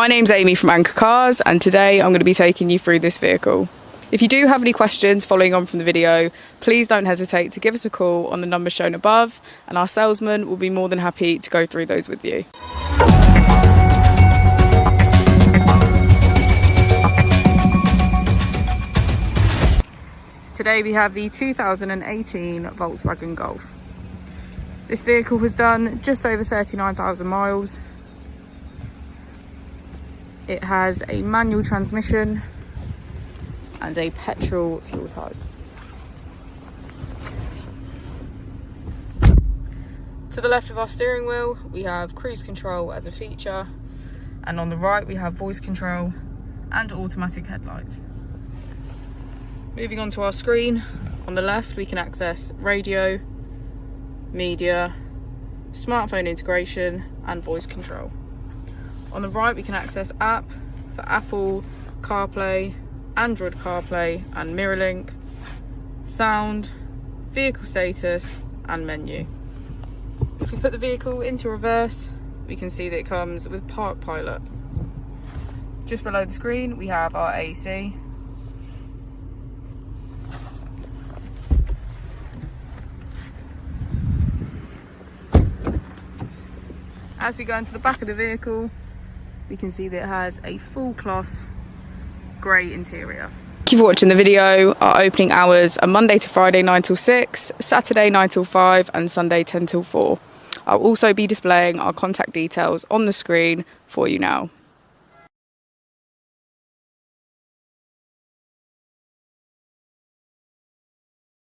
My name's Amy from Anchor Cars, and today I'm going to be taking you through this vehicle. If you do have any questions following on from the video, please don't hesitate to give us a call on the number shown above, and our salesman will be more than happy to go through those with you. Today we have the 2018 Volkswagen Golf. This vehicle has done just over 39,000 miles. It has a manual transmission and a petrol fuel type. To the left of our steering wheel, we have cruise control as a feature, and on the right we have voice control and automatic headlights. Moving on to our screen, on the left we can access radio, media, smartphone integration and voice control. On the right we can access app for Apple CarPlay, Android CarPlay and MirrorLink, sound, vehicle status and menu. If we put the vehicle into reverse, we can see that it comes with Park Pilot. Just below the screen we have our AC. As we go into the back of the vehicle, we can see that it has a full cloth grey interior. Thank you for watching the video. Our opening hours are Monday to Friday 9 till 6, Saturday 9 till 5 and Sunday 10 till 4. I'll also be displaying our contact details on the screen for you now.